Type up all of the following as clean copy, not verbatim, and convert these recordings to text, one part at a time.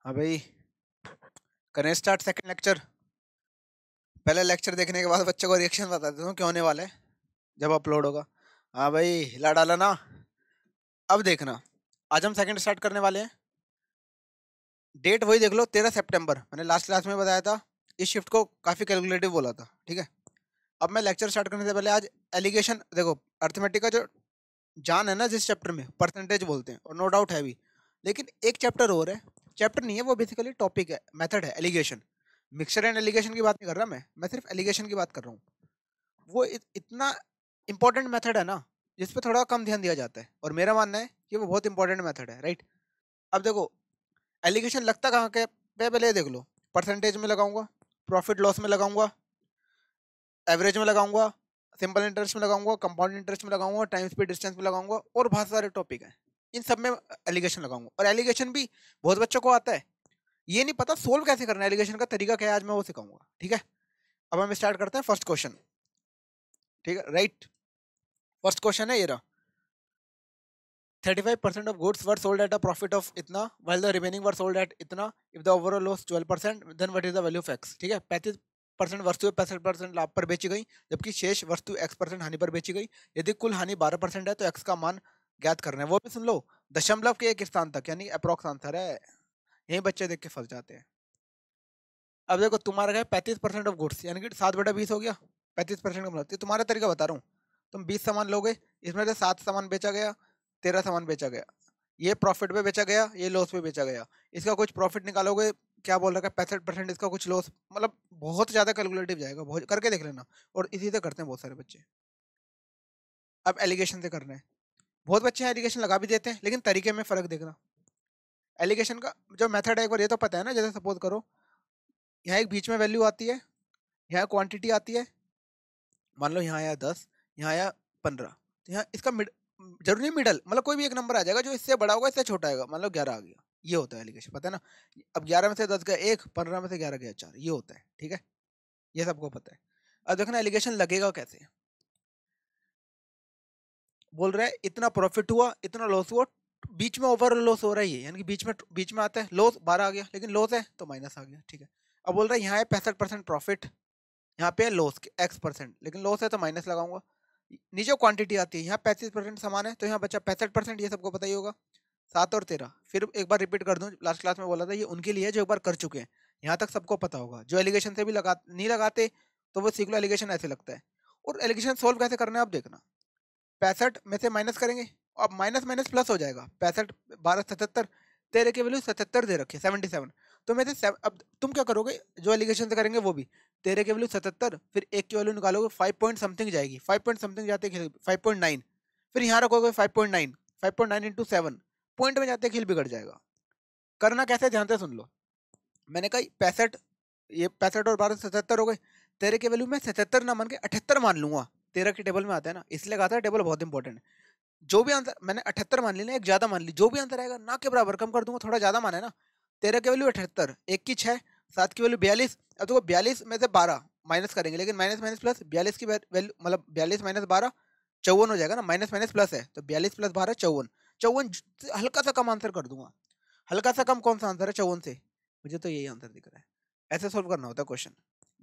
हाँ भाई, करें स्टार्ट सेकंड लेक्चर। पहले लेक्चर देखने के बाद बच्चों को रिएक्शन बता देता हूँ क्या होने वाला है जब अपलोड होगा। हाँ भाई, हिला डाला ना। अब देखना, आज हम सेकंड स्टार्ट करने वाले हैं। डेट वही देख लो, 13 सितंबर। मैंने लास्ट क्लास में बताया था, इस शिफ्ट को काफी कैलकुलेटिव बोला था, ठीक है। अब मैं लेक्चर स्टार्ट करने से पहले आज एलिगेशन देखो। अर्थमेटिक का जो जान है ना, जिस चैप्टर में परसेंटेज बोलते हैं, और नो डाउट है भी, लेकिन एक चैप्टर और है। चैप्टर नहीं है वो, बेसिकली टॉपिक है, मेथड है, एलिगेशन। मिक्सचर एंड एलिगेशन की बात नहीं कर रहा मैं सिर्फ एलिगेशन की बात कर रहा हूँ। वो इतना इंपॉर्टेंट मेथड है ना, जिस पे थोड़ा कम ध्यान दिया जाता है, और मेरा मानना है कि वो बहुत इंपॉर्टेंट मेथड है, राइट। अब देखो, एलिगेशन लगता कहाँ के पे, पहले ये देख लो। परसेंटेज में लगाऊंगा, प्रॉफिट लॉस में लगाऊंगा, एवरेज में लगाऊंगा, सिंपल इंटरेस्ट में लगाऊंगा, कंपाउंड इंटरेस्ट में लगाऊंगा, टाइम स्पीड डिस्टेंस में लगाऊंगा, और बहुत सारे टॉपिक हैं। इन सब में एलिगेशन लगाऊंगा, और एलिगेशन भी बहुत बच्चों को आता है। ये नहीं पता सोल्व कैसे करना है, एलिगेशन का तरीका क्या है, आज मैं वो सिखाऊंगा, ठीक है। अब हम स्टार्ट करते हैं फर्स्ट क्वेश्चन, ठीक है, राइट। फर्स्ट क्वेश्चन है ये रहा। 35% of goods were sold at a profit of इतना, while the remaining were sold at इतना. If the overall loss 12%, then what is the value of x? ठीक है, 35% वस्तुएं 65% लाभ पर बेची गई, जबकि शेष वस्तु x% हानि पर बेची गई। यदि कुल हानि 12% है तो x का मान ज्ञात करना है। वो भी सुन लो, दशमलव के एक स्थान तक, यानी अप्रोक्स आंसर है। यही बच्चे देख के फंस जाते हैं। अब देखो, तुम्हारा क्या है, 35% ऑफ गुड्स, यानी कि 7/20 हो गया। 35% का मतलब, तुम्हारा तरीका बता रहा हूँ। तुम 20 सामान लोगे, इसमें से 7 सामान बेचा गया, 13 सामान बेचा गया। ये प्रॉफिट पे बेचा गया, ये लॉस पे बेचा गया। इसका कुछ प्रॉफिट निकालोगे, क्या बोल रखा है, 65%, इसका कुछ लॉस। मतलब बहुत ज्यादा कैलकुलेटिव जाएगा, बहुत करके देख लेना। और इसी से करते हैं बहुत सारे बच्चे। अब एलिगेशन से करना है। बहुत बच्चे एलिगेशन लगा भी देते हैं, लेकिन तरीके में फर्क देखना। एलिगेशन का जो मेथड है, एक बार ये तो पता है ना। जैसे सपोज करो, यहाँ एक बीच में वैल्यू आती है, यहाँ क्वांटिटी आती है। मान लो यहाँ आया 10, यहाँ आया 15, तो यहाँ इसका जरूरी नहीं मिडल, मतलब कोई भी एक नंबर आ जाएगा जो इससे बड़ा होगा, इससे छोटा आएगा। मान लो 11 आ गया, ये होता है एलिगेशन, पता है ना। अब 11 में से 10 गया 1, 15 में से 11 गया 4, ये होता है, ठीक है। ये सबको पता है। अब देखना एलिगेशन लगेगा कैसे। बोल रहा है इतना प्रॉफिट हुआ, इतना लॉस हुआ, बीच में ओवरऑल लॉस हो रहा है, यानी कि बीच में आता है लॉस 12 आ गया, लेकिन लॉस है तो माइनस आ गया, ठीक है। अब बोल रहा है यहाँ है 65% प्रॉफिट, यहाँ पे है लॉस x%, लेकिन लॉस है तो माइनस लगाऊंगा। नीचे क्वांटिटी आती है, यहाँ 35% सामान है, तो यहाँ बचा 65%, ये सबको पता ही होगा। 7 और 13, फिर एक बार रिपीट कर दूं, लास्ट क्लास में बोला था, ये उनके लिए जो एक बार कर चुके हैं। यहाँ तक सबको पता होगा। जो एलिगेशन से भी नहीं लगाते, तो वो सीख लो एलिगेशन ऐसे लगता है। और एलिगेशन सोल्व कैसे करना है आप देखना। 65 में से माइनस करेंगे, अब माइनस माइनस प्लस हो जाएगा। 65 12 77, 13 की वैल्यू 77 दे रखी है, 77। तो में से अब तुम क्या करोगे, जो एलिगेशन से करेंगे वो भी। 13 की वैल्यू 77, फिर एक की वैल्यू निकालोगे, 5 पॉइंट समथिंग जाएगी, 5 पॉइंट समथिंग जाते 5.9, फिर यहाँ रखोगे 5.9, 5.9 इंटू 7, पॉइंट में जाते खेल बिगड़ जाएगा। करना कैसे, ध्यान से सुन लो। मैंने कहा 65, ये 65 और 12 77 हो गए। 13 की वैल्यू में 77 ना मान के 78 मान लूंगा। 13 की टेबल में आता है ना, इसलिए कहा था टेबल बहुत इंपॉर्टेंट है। जो भी आंसर मैंने 78 मान ली ना, एक ज्यादा मान ली, जो भी आंसर आएगा ना के बराबर कम कर दूंगा, थोड़ा ज्यादा माना है ना। 13 की वैल्यू 78, एक की 6, 7 की वैल्यू 42। अब देखो 42 में से 12 माइनस करेंगे, लेकिन माइनस माइनस प्लस, 42 की वैल्यू मतलब 42 माइनस 12 54 हो जाएगा ना, माइनस माइनस प्लस है, तो 42 प्लस 12 54। 54 हल्का सा कम आंसर कर दूंगा। हल्का सा कम कौन सा आंसर है 54 से, मुझे तो यही आंसर दिख रहा है। ऐसे सोल्व करना होता है क्वेश्चन।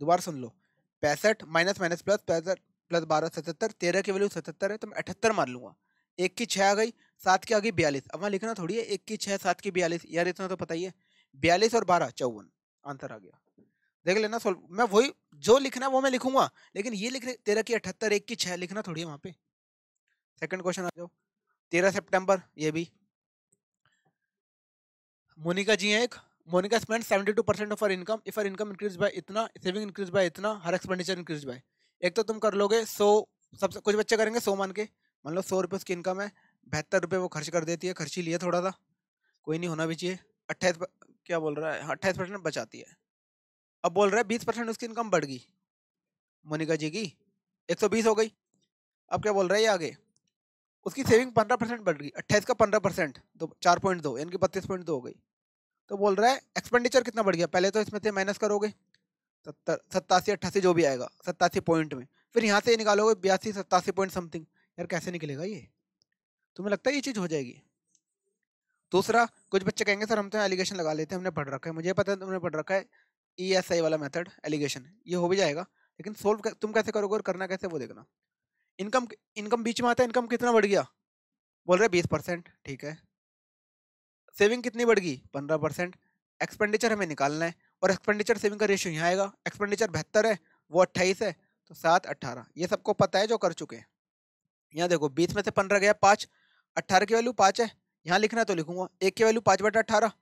दोबारा सुन लो, 65 माइनस माइनस प्लस, 65 प्लस 12 77, 13 की वैल्यू 77 है, तो मैं 78 मान लूंगा। एक की 6 आ गई, 7 की आ गई 42। अब वहां लिखना थोड़ी है एक की 6 7 की 42, यार इतना तो पता ही है। 42 और 12 54, आंसर आ गया। देख लेना सोल्व, मैं वही जो लिखना है वो मैं लिखूंगा, लेकिन ये लिखने 13 की 78 एक की 6 लिखना थोड़ी है वहां पे। सेकंड क्वेश्चन आ जाओ। 13 सितंबर, ये भी मोनिका जी हैं एक। Monika spend 72% of her income, if her income increase by इतना, सेविंग इंक्रीज बाय इतना, हर एक्सपेंडिचर इंक्रीज बाय। एक तो तुम कर लोगे 100, सबसे कुछ बच्चे करेंगे 100 मान के। मान लो 100 रुपये उसकी इनकम है, 72 रुपये वो खर्च कर देती है, खर्च ही लिया थोड़ा सा, कोई नहीं, होना भी चाहिए। 28 क्या बोल रहा है, 28% बचाती है। अब बोल रहा है 20% उसकी इनकम बढ़ गई, मोनिका जी की 120 हो गई। अब क्या बोल रहा है ये आगे, उसकी सेविंग 15% बढ़ गई, 28 का 15%, तो 4.2, यानी कि 32.2 हो गई। तो बोल रहा है एक्सपेंडिचर कितना बढ़ गया, पहले तो इसमें से माइनस करोगे, 70 87 88 जो भी आएगा 87 पॉइंट में, फिर यहाँ से निकालोगे 82 87 पॉइंट समथिंग। यार कैसे निकलेगा ये, तुम्हें लगता है ये चीज हो जाएगी? दूसरा, कुछ बच्चे कहेंगे सर हम तो एलिगेशन लगा लेते हैं, हमने पढ़ रखा है, मुझे पता है तुमने पढ़ रखा है ESI वाला मेथड एलिगेशन, ये हो भी जाएगा, लेकिन सोल्व तुम कैसे करोगे और करना कैसे वो देखना। इनकम, इनकम बीच में आता है, इनकम कितना बढ़ गया, बोल रहे 20%, ठीक है। सेविंग कितनी बढ़ गई, 15%। एक्सपेंडिचर हमें निकालना है, और एक्सपेंडिचर सेविंग का रेशियो यहाँ आएगा, एक्सपेंडिचर 72 है, वो 28 है, तो 7 18, ये सबको पता है जो कर चुके हैं। यहाँ देखो 20 में से 15 गया 5, 18 की वैल्यू 5 है, यहाँ लिखना है तो लिखूंगा, एक की वैल्यू 5/18,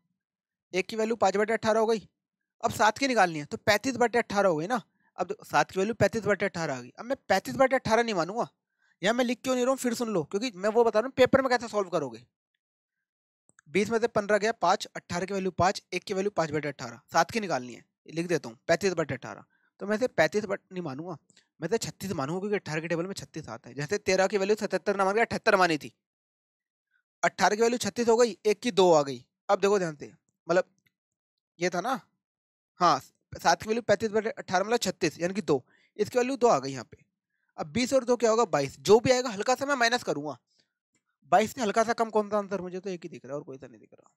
एक की वैल्यू 5/18 हो गई। अब 7 की निकालनी है तो 35/18 हो गई ना। अब 7 की वैल्यू 35/18 आ गई, अब मैं 35/18 नहीं मानूंगा, यहाँ मैं लिख क्यों नहीं रहा हूँ फिर सुन लो, क्योंकि मैं वो बता रहा हूँ पेपर में कैसे सॉल्व करोगे। 20 में से 15 गया 5, 18 की वैल्यू 5, एक की वैल्यू 5/18, 7 की निकालनी है, लिख देता हूँ 35/18, तो मैं से 35 नहीं मानूंगा, मैं तो 36 मानूंगा, क्योंकि 18 के टेबल में 36 आता है। जैसे 13 की वैल्यू 77 ना मान के 78 मानी थी, 18 की वैल्यू 36 हो गई, एक की 2 आ गई। अब देखो ध्यान से, मतलब ये था ना, हाँ 7 की वैल्यू 35/18 मतलब 36 यानी कि 2, इसकी वैल्यू 2 आ गई यहाँ पे। अब 20 और 2 क्या होगा 22, जो भी आएगा हल्का सा मैं माइनस करूंगा, 22 से हल्का सा कम कौन सा आंसर, मुझे तो एक ही दिख रहा है और कोई सा नहीं दिख रहा।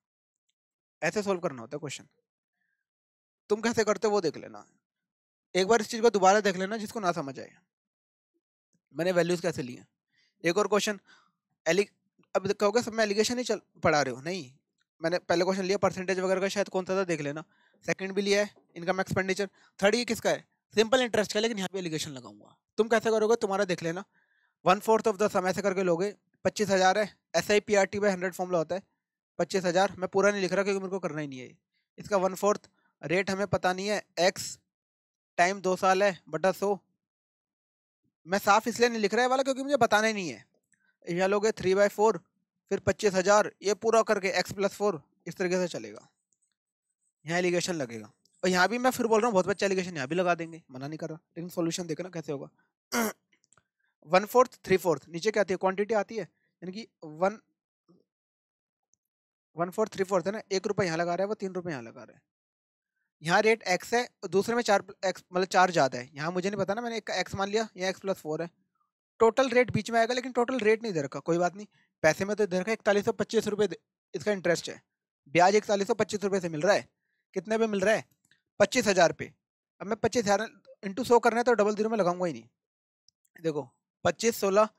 ऐसे सोल्व करना होता है क्वेश्चन, तुम कैसे करते हो वो देख लेना, एक बार इस चीज को दोबारा देख लेना जिसको ना समझ आए मैंने वैल्यूज कैसे लिए। एक और क्वेश्चन, एलि अब कहोगे सब में एलिगेशन ही चल पढ़ा रहे हो, नहीं, मैंने पहले क्वेश्चन लिया परसेंटेज वगैरह का, शायद कौन सा था देख लेना, सेकंड भी लिया है इनकम एक्सपेंडिचर, थर्ड ये किसका है सिंपल इंटरेस्ट का, लेकिन यहाँ पे एलिगेशन लगाऊंगा। तुम कैसे करोगे तुम्हारा देख लेना, 1/4 ऑफ द सम ऐसे करके लोगे, 25,000 है, SIPRT/100 फॉर्मूला होता है, 25,000 मैं पूरा नहीं लिख रहा क्योंकि मेरे को करना ही नहीं है, इसका 1/4 रेट हमें पता नहीं है, x टाइम 2 साल है बटा 100, मैं साफ इसलिए नहीं लिख रहा है वाला क्योंकि मुझे बताना ही नहीं है। यहाँ लोगे 3/4, फिर 25,000, ये पूरा करके x+4, इस तरीके से चलेगा, यहाँ एलिगेशन लगेगा। और यहाँ भी मैं फिर बोल रहा हूँ बहुत बच्चे एलिगेशन यहाँ भी लगा देंगे, मना नहीं कर रहा, लेकिन सॉल्यूशन देखना कैसे होगा। 1/4 3/4 नीचे क्या आती है क्वांटिटी आती है, यानी कि 1/4 3/4 है ना, 1 रुपये यहाँ लगा रहा है वो 3 रुपये यहाँ लगा रहा है, यहाँ रेट x है, दूसरे में 4 x मतलब 4 ज्यादा है, यहाँ मुझे नहीं पता ना, मैंने एक का x मान लिया, यहाँ x+4 है, टोटल रेट बीच में आएगा, लेकिन टोटल रेट नहीं दे रखा, कोई बात नहीं, पैसे में तो दे रखा 4125 रुपये इसका इंटरेस्ट है, ब्याज 4125 रुपये से मिल रहा है, कितने पे मिल रहा है 25,000 पे। अब मैं 25,000 इंटू 100 करना है तो डबल जीरो में लगाऊंगा ही नहीं, देखो 25 16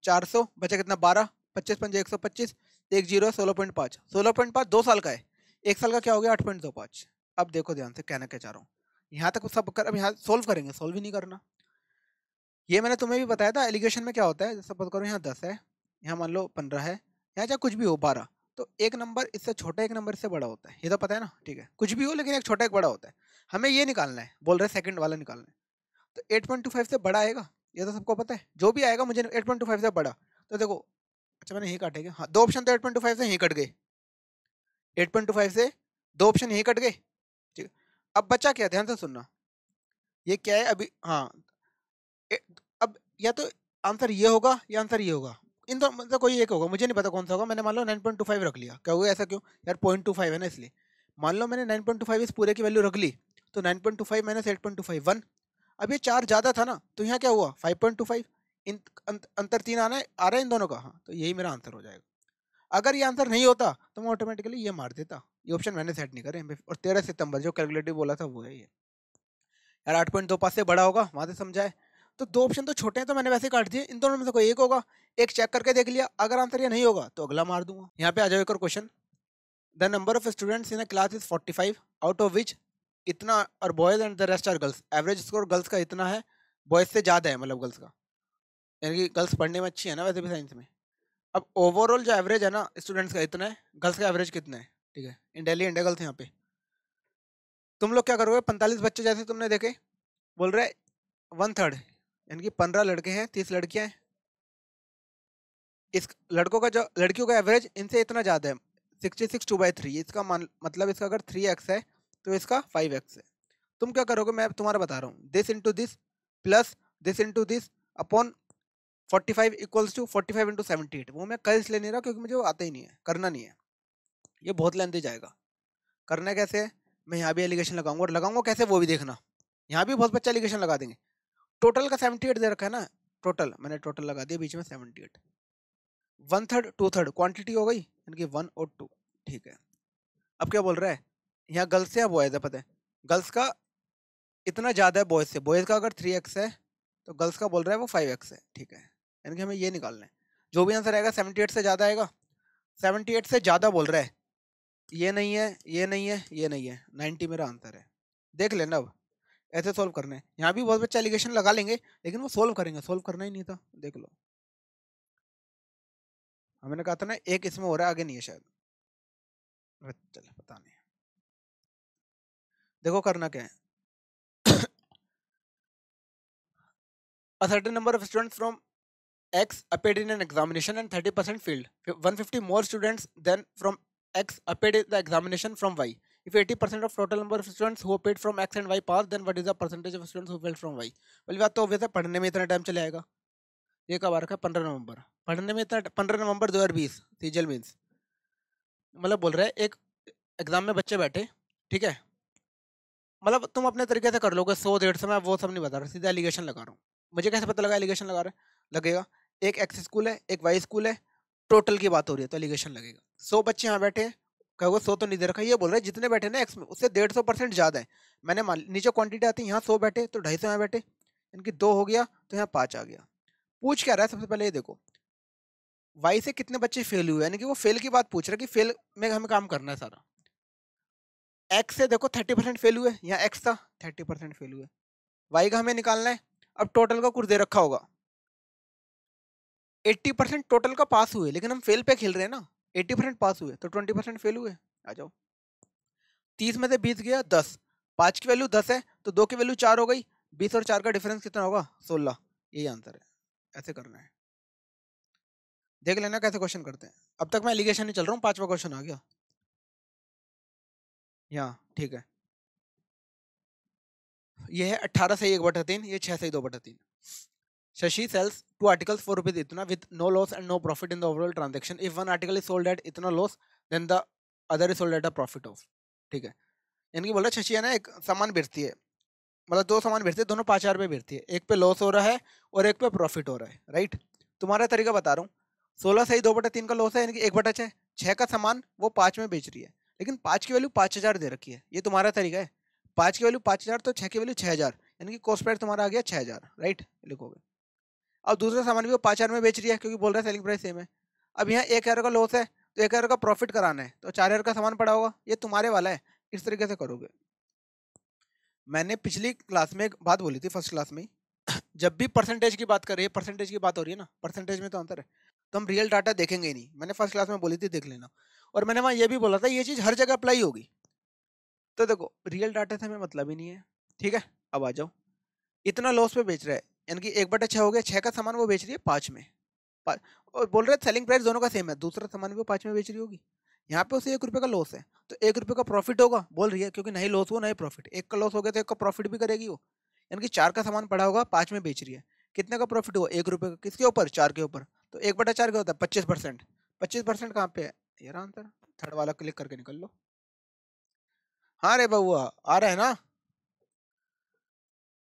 400 बचा कितना 12, 25 पंजे 125, एक जीरो 16.5, 16.5 2 साल का है, एक साल का क्या हो गया 8.25। अब देखो ध्यान से कहना क्या चाह रहा हूँ, यहाँ तक सब कर, अब यहाँ सोल्व करेंगे, सोल्व ही नहीं करना, ये मैंने तुम्हें भी बताया था एलिगेशन में क्या होता है, सपोज करो यहाँ 10 है, यहाँ मान लो 15 है, यहाँ चाहे कुछ भी हो 12, तो एक नंबर इससे छोटा एक नंबर इससे बड़ा होता है, ये तो पता है ना, ठीक है कुछ भी हो लेकिन एक छोटा एक बड़ा होता है, हमें ये निकालना है, बोल रहे सेकंड वाला निकालना है, तो 8.25 से बड़ा आएगा, ये तो सबको पता है, जो भी आएगा मुझे 8.25 से बड़ा, तो देखो अच्छा मैंने यही काटेगा, हाँ 2 ऑप्शन तो 8.25 से यही कट गए, 8.25 से 2 ऑप्शन यही कट गए, ठीक है। अब बचा क्या, ध्यान से सुनना, ये क्या है अभी, हाँ अब या तो आंसर ये होगा या आंसर ये होगा, इन दोनों में से कोई एक होगा, मुझे नहीं पता कौन सा होगा, मैंने मान लो 9.25 रख लिया, क्या होगा ऐसा क्यों यार 0.25 है ना इसलिए, मान लो मैंने 9.25 इस पूरे की वैल्यू रख ली, तो 9.25 माइनस 8.25 1, अब ये 4 ज्यादा था ना, तो यहाँ क्या हुआ 5.25, इन अंतर 3 आना है आ रहा है इन दोनों का, हाँ तो यही मेरा आंसर हो जाएगा। अगर ये आंसर नहीं होता तो मैं ऑटोमेटिकली ये मार देता, ये ऑप्शन मैंने सेट नहीं करे, और 13 सितंबर जो कैलकुलेटिव बोला था वो है ये, यार 8.25 से बड़ा होगा वहां से समझाए, तो 2 ऑप्शन तो छोटे हैं तो मैंने वैसे काट दिए, इन दोनों में से कोई एक होगा, एक चेक करके देख लिया, अगर आंसर ये नहीं होगा तो अगला मार दूंगा। यहाँ पे आ जाओ एक और question, the number of students in a class is 45, out of which इतना और boys and the rest are girls, average score girls का इतना है, बॉयज से ज्यादा है, मतलब गर्ल्स का, यानी कि गर्ल्स पढ़ने में अच्छी है ना वैसे भी साइंस में। अब ओवरऑल जो एवरेज है ना स्टूडेंट्स का इतना है, गर्ल्स का एवरेज कितना है, ठीक है, इन दिल्ली इंडिया गर्ल्स यहाँ पे, तुम लोग क्या करोगे, 45 बच्चे जैसे तुमने देखे, बोल रहे 1/3 यानी कि 15 लड़के हैं 30 लड़कियां हैं, इस लड़कों का जो लड़कियों का एवरेज इनसे इतना ज्यादा है, 66 2/3, इसका मतलब इसका अगर 3x है तो इसका 5x है। तुम क्या करोगे, मैं तुम्हारा बता रहा हूँ, this into this plus this into this upon 45 equals to 45 into 78, वो मैं कर इसलिए नहीं रहा क्योंकि मुझे वो आता ही नहीं है, करना नहीं है, ये बहुत लेंथी जाएगा। करना कैसे है, मैं यहाँ भी एलिगेशन लगाऊंगा, और लगाऊंगा कैसे वो भी देखना, यहाँ भी बहुत बच्चा एलिगेशन लगा देंगे, टोटल का 78 दे रखा है ना, टोटल मैंने टोटल लगा दिया बीच में 78, 1/3 2/3 क्वांटिटी हो गई यानी कि 1 और 2, ठीक है। अब क्या बोल रहा है, यहाँ गर्ल्स या बॉयज है, पता है गर्ल्स का इतना ज्यादा है बॉयज से, बॉयज का अगर 3x है तो गर्ल्स का बोल रहा है वो 5x है, ठीक है। यानी कि हमें ये निकालना है, जो भी आंसर आएगा 78 से ज्यादा आएगा, 78 से ज्यादा बोल रहा है, ये नहीं है, ये नहीं है, ये नहीं है, 90 मेरा आंसर है। देख लेना अब, ऐसे सोल्व करना है। यहाँ भी बहुत बच्चे एलिगेशन लगा लेंगे लेकिन वो सोल्व करेंगे, सोल्व करना ही नहीं था, देख लो। हमने कहा था ना एक इसमें हो रहा है, आगे नहीं है शायद, चल पता नहीं। देखो करना क्या है, a certain number of students from X appeared in an examination and 30% failed. 150 more students than from X appeared in the examination from Y. If 80% of total number of students who appeared from X and Y passed, then what is the percentage of students who failed from Y? पहली बात तो obvious है, पढ़ने में इतना time चले आएगा। ये कब आ रखा है, 15 नवंबर, पढ़ने में इतना 15 नवंबर 2020 सीजल मीन्स, मतलब बोल रहे हैं एक एग्जाम में बच्चे बैठे, ठीक है, मतलब तुम अपने तरीके से कर लोगे 100 150, मैं वो सब नहीं बता रहा, सीधा एलिगेशन लगा रहा हूँ। मुझे कैसे पता लगा एलिगेशन लगा रहा है, लगेगा एक एक्स स्कूल है एक वाई स्कूल है, टोटल की बात हो रही है तो एलिगेशन लगेगा। 100 बच्चे यहाँ बैठे हैं, कहोगे 100 तो नहीं दे रखा, ये बोल रहे हैं जितने बैठे ना एक्स में उससे 150% ज्यादा है। मैंने मान नीचे क्वांटिटी आती है, यहाँ 100 बैठे तो 250 यहाँ बैठे, इनकी 2 हो गया तो यहाँ 5 आ गया। पूछ क्या रहा है, सबसे पहले ये देखो वाई से कितने बच्चे फेल हुए, यानी कि वो फेल की बात पूछ रहा है कि फेल में हमें काम करना है सारा। एक्स से देखो 30% फेल हुए, यहाँ एक्स था 30% फेल हुए, वाई का हमें निकालना है। अब टोटल का कुछ दे रखा होगा, 80% टोटल का पास हुए, लेकिन हम फेल पे खेल रहे हैं ना, 80% पास हुए तो 20% फेल हुए। आ जाओ, 30 में से 20 गया 10, 5 की वैल्यू 10 है तो 2 की वैल्यू 4 हो गई, 20 और 4 का डिफरेंस कितना होगा 16, यही आंसर है। ऐसे करना है, देख लेना कैसे क्वेश्चन करते हैं। अब तक मैं एलिगेशन नहीं चल रहा हूँ, 5वां क्वेश्चन आ गया यहाँ, ठीक है। ये है 18 से 1/3, ये 6 से 2/3। Shashi sells 2 articles for rupees itna with no loss and no profit in the overall transaction. If one article is sold at itna loss, then the other is sold at a profit of, ठीक है। यानी कि बोला शशि है ना एक सामान बेचती है, मतलब 2 सामान बेचती है, दोनों 5,000 रुपये बेचती है, एक पे लॉस हो रहा है और एक पे प्रॉफिट हो रहा है, राइट। तुम्हारा तरीका बता रहा हूँ, 16 से ही 2/3 का लॉस है, यानी कि 1/6, 6 का सामान वो 5 में बेच रही है, लेकिन 5 की वैल्यू 5,000 दे रखी है, ये तुम्हारा तरीका है। 5 की वैल्यू 5,000 तो 6 की वैल्यू 6,000, यानी कि कॉस्ट प्राइस तुम्हारा आ गया 6,000, राइट, लिखोगे। अब दूसरा सामान भी वो 5,000 में बेच रही है क्योंकि बोल रहा है सेलिंग प्राइस सेम है। अब यहाँ 1,000 का लॉस है तो 1,000 का प्रॉफिट कराना है, तो 4,000 का सामान पड़ा होगा, ये तुम्हारे वाला है, इस तरीके से करोगे। मैंने पिछली क्लास में एक बात बोली थी, फर्स्ट क्लास में जब भी परसेंटेज की बात कर रही है, परसेंटेज की बात हो रही है ना, परसेंटेज में तो अंतर है, तो हम रियल डाटा देखेंगे ही नहीं। मैंने फर्स्ट क्लास में बोली थी, देख लेना। और मैंने वहाँ ये भी बोला था ये चीज़ हर जगह अप्लाई होगी, तो देखो रियल डाटा से हमें मतलब ही नहीं है, ठीक है। अब आ जाओ, इतना लॉस पे बेच रहा है, यानी कि 1/6 हो गया, 6 का सामान वो बेच रही है 5 में, और बोल रहे सेलिंग प्राइस दोनों का सेम है, दूसरा सामान भी वो 5 में बेच रही होगी, यहाँ पे उसे 1 रुपये का लॉस है तो 1 रुपये का प्रॉफिट होगा, बोल रही है, क्योंकि नहीं लॉस हो नहीं प्रॉफिट, एक का लॉस हो गया तो एक का प्रॉफिट भी करेगी वो। यानी कि 4 का सामान पड़ा होगा, 5 में बेच रही है, कितने का प्रॉफिट हुआ 1 रुपये का, किसके ऊपर 4 के ऊपर, तो 1/4 क्या होता है 25%, 25% कहाँ पे है यार आंसर, थर्ड वाला क्लिक करके निकल लो। हाँ रे बउआ आ रहा है ना,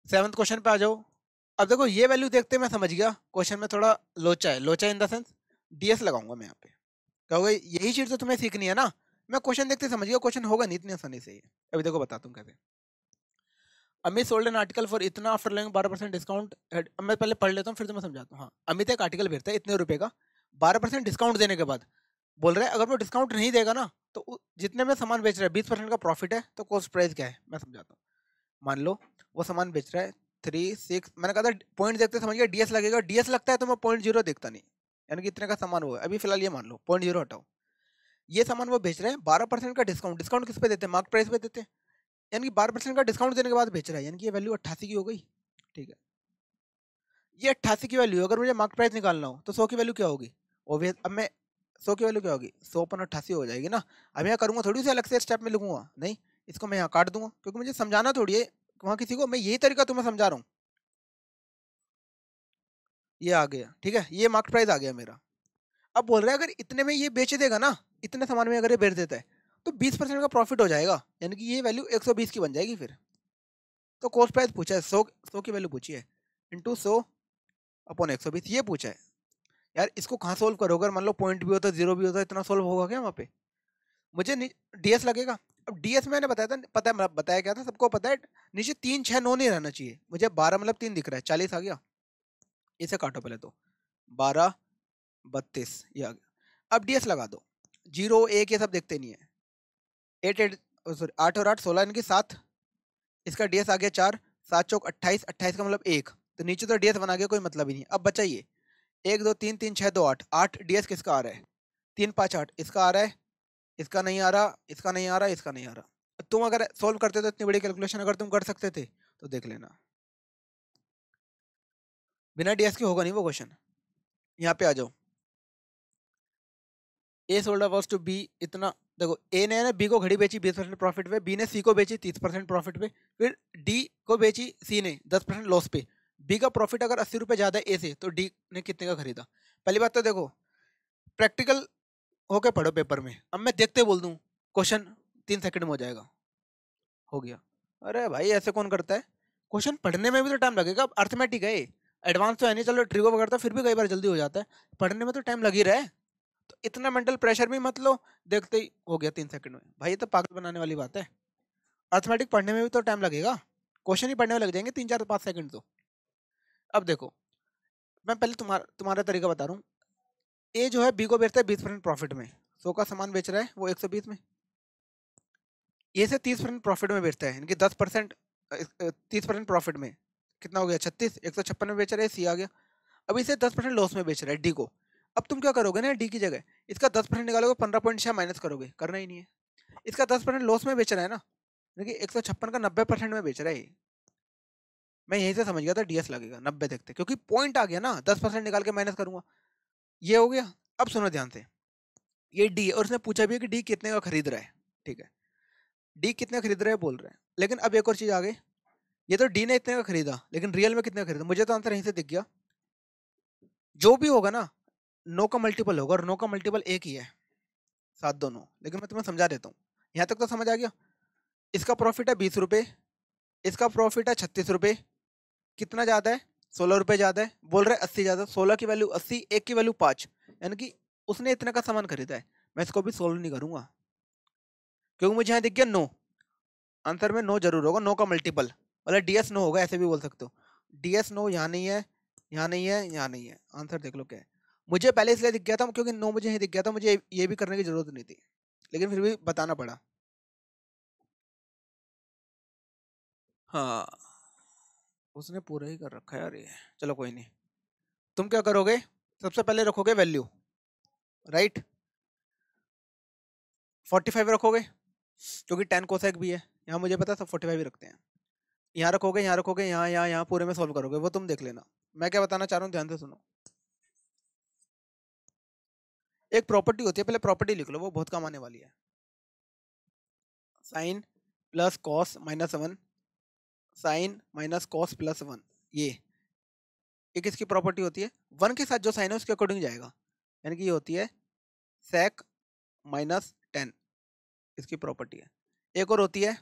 7th क्वेश्चन पे आ जाओ। अब देखो ये वैल्यू देखते मैं समझ गया क्वेश्चन में थोड़ा लोचा है, लोचा इन द सेंस डीएस लगाऊंगा मैं यहाँ पे, कहोगे यही चीज तो तुम्हें सीखनी है ना। मैं क्वेश्चन देखते समझ गया, क्वेश्चन होगा नहीं इतनी आसानी से ये। अभी देखो बताता हूँ कैसे। Amit sold an article for इतना आफ्टर लेंगे 12% डिस्काउंट। अब मैं पहले पढ़ लेता हूँ फिर तुम्हें समझाता हूँ। हाँ, अमित एक आर्टिकल बेचता है इतने रुपए का, 12% डिस्काउंट देने के बाद बोल रहा है अगर वो डिस्काउंट नहीं देगा ना तो जितने में सामान बेच रहा है 20% का प्रॉफिट है, तो कॉस्ट प्राइस क्या है मैं समझाता हूँ। मान लो वो सामान बेच रहा है 3 6, मैंने कहा था पॉइंट देखते समझ गया, डीएस लगेगा, डीएस लगता है तो मैं 0.0 देखता नहीं, यानी कि इतने का सामान हुआ है। अभी फिलहाल ये मान लो 0.0 हटाओ, ये सामान वो बेच रहे हैं 12% का डिस्काउंट, डिस्काउंट किस पे देते हैं मार्क प्राइस पे देते हैं, यानी कि 12% का डिस्काउंट देने के बाद बेच रहा है, यानी कि ये वैल्यू 88 की हो गई, ठीक है। ये 88 की वैल्यू, अगर मुझे मार्क प्राइस निकालना हो तो 100 की वैल्यू क्या होगी, ओबियस। अब मैं 100 की वैल्यू क्या होगी, 100/88 हो जाएगी ना। अब यहाँ करूंगा थोड़ी सी अलग से स्टेप में लिखूंगा, नहीं इसको मैं यहाँ काट दूंगा क्योंकि मुझे समझाना थोड़ी है वहाँ किसी को, मैं यही तरीका तुम्हें समझा रहा हूँ। ये आ गया, ठीक है, ये मार्क प्राइस आ गया मेरा। अब बोल रहा है अगर इतने में ये बेच देगा ना, इतने सामान में अगर ये बेच देता है तो 20% का प्रॉफिट हो जाएगा, यानी कि ये वैल्यू 120 की बन जाएगी फिर। तो कॉस्ट प्राइस पूछा है 100 की वैल्यू पूछी है, इंटू 100/120 ये पूछा है। यार इसको कहाँ सोल्व करोगे, मान लो पॉइंट भी होता है जीरो भी होता है, इतना सोल्व होगा क्या वहाँ पे। मुझे डीएस लगेगा। अब डीएस मैंने बताया था, पता है मतलब बताया क्या था, सबको पता है नीचे 3 6 9 नहीं रहना चाहिए। मुझे 12 मतलब 3 दिख रहा है, 40 आ गया। इसे काटो पहले तो, 12 32 ये आ गया। अब डीएस लगा दो, 0 1 ये सब देखते नहीं है। 8 8 सॉरी 8 और 8 16 इनकी 7, इसका डीएस आ गया 4, 7 चौक 28, 28 का मतलब 1, तो नीचे तो डीएस बना गया, कोई मतलब ही नहीं। अब बचा ये 1 2 3 3 6 2 8, 8 डीएस किसका आ रहा है, 3 5 8 इसका आ रहा है, इसका नहीं आ रहा, इसका नहीं आ रहा, इसका नहीं आ रहा। तुम अगर सोल्व करते तो इतनी बड़ी कैलकुलेशन अगर तुम कर सकते थे तो देख लेना, बिना डीएस के होगा नहीं वो क्वेश्चन। यहाँ पे आ जाओ, A sold was to be इतना, देखो ए ने ना बी को घड़ी बेची 20% प्रॉफिट पे, बी ने सी को बेची 30% प्रॉफिट पे, फिर डी को बेची सी ने 10% लॉस पे। बी का प्रॉफिट अगर 80 रुपये ज्यादा है ए से, तो डी ने कितने का खरीदा। पहली बात तो देखो, प्रैक्टिकल होके पढ़ो पेपर में। अब मैं देखते बोल दूं क्वेश्चन 3 सेकंड में हो जाएगा, हो गया। अरे भाई ऐसे कौन करता है, क्वेश्चन पढ़ने में भी तो टाइम लगेगा। अर्थमेटिक है, एडवांस तो है नहीं, चलो ट्रिगो वगैरह तो फिर भी कई बार जल्दी हो जाता है, पढ़ने में तो टाइम लग ही रहा है। तो इतना मेंटल प्रेशर भी मत लो, देखते ही हो गया 3 सेकंड में, भाई ये तो पागल बनाने वाली बात है। अर्थमेटिक पढ़ने में भी तो टाइम लगेगा, क्वेश्चन ही पढ़ने में लग जाएंगे 3 4 5 सेकंड तो। अब देखो, मैं पहले तुम्हारा तुम्हारा तरीका बता रहा हूँ। ए जो है बी को बेचता है 20% प्रॉफिट में, 100 का सामान बेच रहा है वो 120 में। ए से 30% प्रॉफिट में बेचता है, इनकी 10% 30% प्रॉफिट में, कितना हो गया 36, 156 में बेच रहा है, सी आ गया। अब इसे 10% लॉस में बेच रहा है डी को। अब तुम क्या करोगे ना, डी की जगह इसका 10% निकालोगे, 15.6 माइनस करोगे, करना ही नहीं है। इसका 10% लॉस में बेच रहा है ना, देखिए 156 का 90% में बेच रहा है। मैं यहीं से समझ गया था डीएस लगेगा 90 देखते, क्योंकि पॉइंट आ गया ना, 10% निकाल के माइनस करूंगा, ये हो गया। अब सुनो ध्यान से, ये डी और उसने पूछा भी है कि डी कितने का खरीद रहा है, ठीक है, डी कितने का खरीद रहा है बोल रहा है। लेकिन अब एक और चीज आ गई, ये तो डी ने इतने का खरीदा, लेकिन रियल में कितने का खरीदा, मुझे तो आंसर यहीं से दिख गया। जो भी होगा ना, नो का मल्टीपल होगा, और नो का मल्टीपल एक ही है, 7 2 9। लेकिन मैं तुम्हें समझा देता हूँ, यहाँ तक तो समझ आ गया। इसका प्रॉफिट है 20 रुपये, इसका प्रॉफिट है 36 रुपये, कितना ज्यादा है, 16 रुपये ज्यादा है, बोल रहे 80 ज्यादा, 16 की वैल्यू 80, एक की वैल्यू 5, यानी कि उसने इतने का सामान खरीदा है। मैं इसको भी सोल्व नहीं करूंगा, क्योंकि मुझे यहाँ दिख गया नो, आंसर में नो जरूर होगा, नो का मल्टीपल, मतलब डीएस नो होगा, ऐसे भी बोल सकते हो। डीएस नो यहाँ नहीं है, यहाँ नहीं है, यहाँ नहीं है, आंसर देख लो क्या है। मुझे पहले इसलिए दिख गया था क्योंकि नो मुझे यही दिख गया था, मुझे ये भी करने की जरूरत नहीं थी, लेकिन फिर भी बताना पड़ा। हाँ, उसने पूरा ही कर रखा है यार ये। चलो कोई नहीं, तुम क्या करोगे, सबसे पहले रखोगे वैल्यू, राइट, 45 रखोगे, क्योंकि 10 कोसेक भी है, यहाँ मुझे पता है सब 45 ही रखते हैं। यहाँ रखोगे, यहाँ रखोगे, यहाँ यहाँ यहाँ पूरे में सॉल्व करोगे, वो तुम देख लेना। मैं क्या बताना चाह रहा हूँ ध्यान से सुनो। एक प्रॉपर्टी होती है, पहले प्रॉपर्टी लिख लो, वो बहुत काम आने वाली है। Sine plus cos minus 1, sine minus cos plus 1, ये किसकी प्रॉपर्टी होती है, 1 के साथ जो साइन है उसके अकॉर्डिंग जाएगा, यानी कि ये होती है सेक माइनस 10, इसकी प्रॉपर्टी है। एक और होती है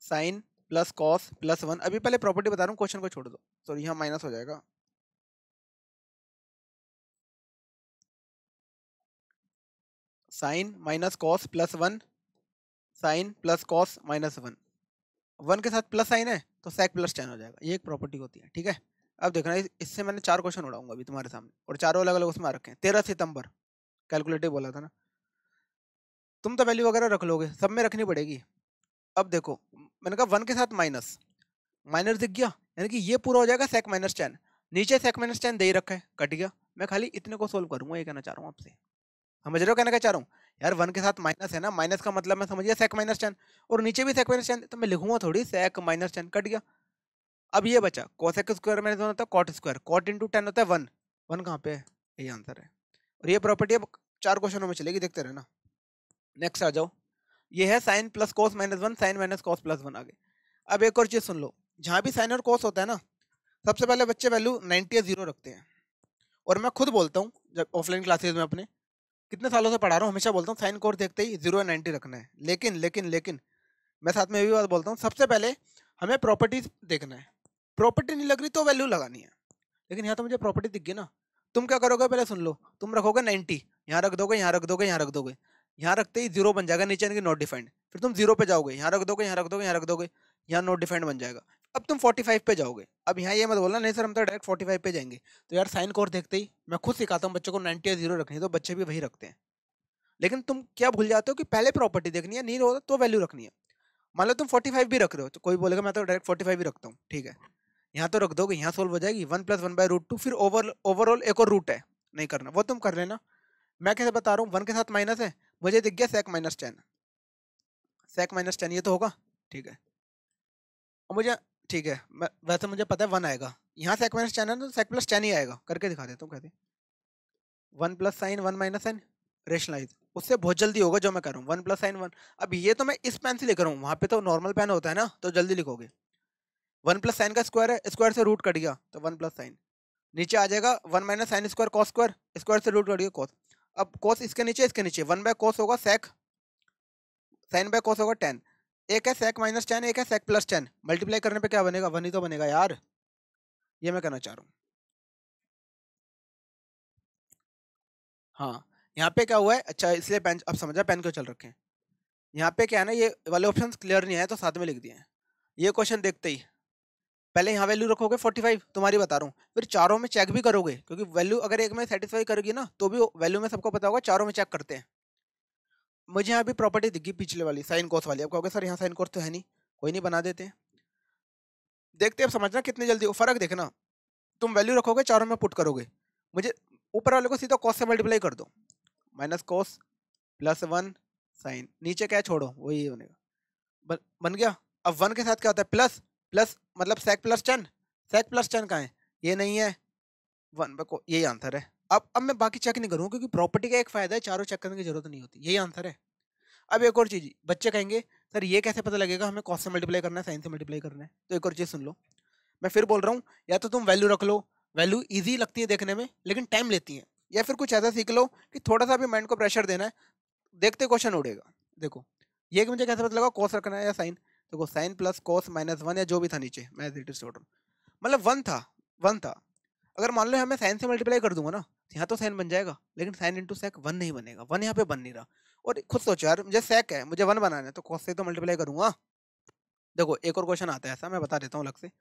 साइन प्लस कॉस प्लस 1, अभी पहले प्रॉपर्टी बता रहा हूँ, क्वेश्चन को छोड़ दो, सॉरी यहाँ माइनस हो जाएगा। Sine minus cos plus 1, sine plus cos minus 1, 1 के साथ प्लस साइन है तो सेक प्लस 10 हो जाएगा, ये एक प्रॉपर्टी होती है, ठीक है। अब देखना, इससे मैंने 4 क्वेश्चन उड़ाऊंगा अभी तुम्हारे सामने, और चारों अलग अलग उसमें आ रखे हैं। 13 सितंबर कैलकुलेटिव बोला था ना, तुम तो वैल्यू वगैरह रख लोगे, सब में रखनी पड़ेगी। अब देखो, मैंने कहा 1 के साथ माइनस, माइनस दिख गया, यानी कि ये पूरा हो जाएगा सेक माइनस 10, नीचे सेक माइनस 10 दे ही रखा है, कट गया। मैं खाली इतने को सोल्व करूंगा, ये कहना चाह रहा हूँ आपसे, समझ रहे हो कहना क्या चाह रहा हूँ। यार 1 के साथ माइनस है ना, माइनस का मतलब मैं समझ गया सेक माइनस 10, और नीचे भी सेक माइनस 10, तो मैं लिखूंगा थोड़ी सेक माइनस 10, कट गया। अब ये बचा कोसेक स्क्वायर में होता है कॉट स्क्वायर, कॉट इंटू 10 होता है 1, 1 कहाँ पे है, यही आंसर है। और ये प्रॉपर्टी अब 4 क्वेश्चनों में चलेगी, देखते रहना। नेक्स्ट आ जाओ, ये है sine plus cos minus 1, sine minus cos plus 1 आगे। अब एक और चीज सुन लो, जहां भी साइन और कॉस होता है ना, सबसे पहले बच्चे वैल्यू 90 या 0 रखते हैं। और मैं खुद बोलता हूँ जब ऑफलाइन क्लासेज में अपने कितने सालों से पढ़ा रहा हूँ, हमेशा बोलता हूँ साइन कोड देखते ही 0 या 90 रखना है। लेकिन लेकिन लेकिन मैं साथ में ये भी बात बोलता हूँ, सबसे पहले हमें प्रॉपर्टीज देखना है, प्रॉपर्टी नहीं लग रही तो वैल्यू लगानी है। लेकिन यहाँ तो मुझे प्रॉपर्टी दिख गई ना, तुम क्या करोगे पहले सुन लो, तुम रखोगे 90, यहाँ रख दोगे, यहाँ रख दोगे, यहाँ रख दोगे, यहाँ रखते ही जीरो बन जाएगा नीचे, यानी कि नॉट डिफाइंड। फिर तुम जीरो पे जाओगे, यहाँ रख दोगे, यहाँ रख दोगे, यहाँ रख दोगे, यहाँ नॉट डिफाइंड बन जाएगा। अब तुम 45 पे जाओगे। अब यहाँ ये मत बोलना नहीं सर हम तो डायरेक्ट 45 पे जाएंगे। तो यार साइन कोड देखते ही मैं खुद सिखाता हूँ बच्चों को 90 या जीरो रखनी है, तो बच्चे भी वही रखते हैं। लेकिन तुम क्या भूल जाते हो कि पहले प्रॉपर्टी देखनी है, नहीं हो तो वैल्यू रखनी है। मान लो तुम 45 भी रख रहे हो, तो कोई बोलेगा मैं तो डायरेक्ट 45 भी रखता हूँ, ठीक है, यहाँ तो रख दोगे, यहाँ सोल्व हो जाएगी 1+1/√2। फिर ओवरऑल एक और रूट है, नहीं करना वो तुम कर लेना। मैं कैसे बता रहा हूँ, 1 के साथ माइनस है, मुझे दिख गया sec-10, sec-10 ये तो होगा, ठीक है। और मुझे, ठीक है, वैसे मुझे पता है 1 आएगा, यहाँ sec-10 है तो sec+10 ही आएगा, करके दिखा देता हूँ कैसे। 1 + sin 1 - sin रेशनलाइज, उससे बहुत जल्दी होगा जो मैं कर रहा हूँ। 1 + sin 1, अब ये तो मैं इस पेन से लिख रहा हूँ, वहां पे तो नॉर्मल पेन होता है ना, तो जल्दी लिखोगे। 1 + sin का स्क्वायर है, स्क्वायर से रूट कट गया तो 1 + sin, नीचे आ जाएगा 1 - sin square cos square, square से रूट कट गया cos। अब cos इसके नीचे 1/cos होगा sec, sin/cos होगा tan। एक है sec-10, एक है sec+10, मल्टीप्लाई करने पे क्या बनेगा, 1 ही तो बनेगा यार। ये मैं कहना चाह रहा हूँ। हाँ, यहाँ पे क्या हुआ है, अच्छा इसलिए पेन अब समझा पेन क्यों चल रखे हैं। यहाँ पे क्या है ना, ये वाले ऑप्शंस क्लियर नहीं है तो साथ में लिख दिए हैं। ये क्वेश्चन देखते ही पहले यहाँ वैल्यू रखोगे 45, तुम्हारी बता रहा हूँ, फिर चारों में चेक भी करोगे, क्योंकि वैल्यू अगर एक में सेटिस्फाई करेगी ना तो भी वैल्यू में सबको पता होगा, चारों में चेक करते हैं। मुझे यहाँ भी प्रॉपर्टी दिखी पिछले वाली साइन कोस वाली, अब कहोगे सर यहाँ साइन कोस तो है नहीं, कोई नहीं बना देते हैं। देखते अब समझना कितनी जल्दी फर्क देखना। तुम वैल्यू रखोगे, चारों में पुट करोगे, मुझे ऊपर वाले को सीधा कॉस से मल्टीप्लाई कर दो, -cos +1 साइन, नीचे क्या है छोड़ो, वही बनेगा, बन गया। अब 1 के साथ क्या होता है, प्लस, प्लस मतलब sec+10, sec+10 कहाँ है, ये नहीं है, 1 को यही आंसर है। अब मैं बाकी चेक नहीं करूँगा, क्योंकि प्रॉपर्टी का एक फायदा है, चारों चेक करने की जरूरत नहीं होती, यही आंसर है। अब एक और चीज, बच्चे कहेंगे सर ये कैसे पता लगेगा हमें कॉस से मल्टीप्लाई करना है साइन से मल्टीप्लाई करना है, तो एक और चीज सुन लो, मैं फिर बोल रहा हूँ, या तो तुम वैल्यू रख लो, वैल्यू इजी लगती है देखने में लेकिन टाइम लेती है, या फिर कुछ ऐसा सीख लो कि थोड़ा सा भी माइंड को प्रेशर देना है, देखते क्वेश्चन उड़ेगा। देखो ये कि मुझे कैसे पता लगा कॉस रखना है या साइन, देखो साइन प्लस कॉस -1 या जो भी था नीचे, मैं मतलब 1 था। अगर मान लो हमें साइन से मल्टीप्लाई कर दूंगा ना, यहाँ तो साइन बन जाएगा, लेकिन साइन इंटू सेक 1 नहीं बनेगा, 1 यहाँ पे बन नहीं रहा। और खुद सोचो यार, मुझे सेक है, मुझे 1 बनाना है, तो कॉस से तो मल्टीप्लाई करूंगा। देखो एक और क्वेश्चन आता है ऐसा, मैं बता देता हूँ अलग से,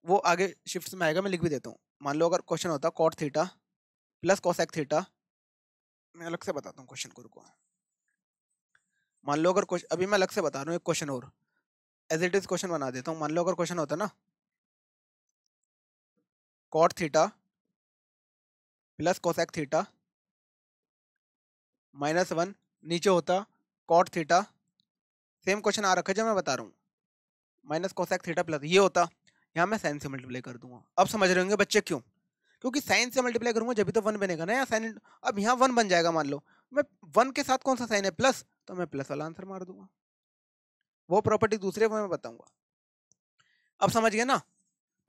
वो आगे शिफ्ट में आएगा, मैं लिख भी देता हूँ। मान लो अगर क्वेश्चन होता cot theta plus cosec theta, मैं अलग से बताता हूँ क्वेश्चन को, रुको। मान लो अगर क्वेश्चन, अभी मैं अलग से बता रहा हूँ एक क्वेश्चन और, एज इट इज क्वेश्चन बना देता हूँ। मान लो अगर क्वेश्चन होता ना cot theta plus cosec theta -1, नीचे होता कॉट थीटा, सेम क्वेश्चन आ रखा है जो मैं बता रहा हूँ, माइनस कोसेक थीटा प्लस ये होता, यहाँ मैं साइन से मल्टीप्लाई कर दूंगा। अब समझ रहे होंगे बच्चे क्यों, क्योंकि साइन से मल्टीप्लाई करूंगा जब भी तो 1 बनेगा ना, या साइन। अब यहाँ 1 बन जाएगा, मान लो मैं 1 के साथ कौन सा साइन है, प्लस, तो मैं प्लस वाला आंसर मार दूंगा। वो प्रॉपर्टी दूसरे में मैं बताऊंगा। अब समझ गए ना,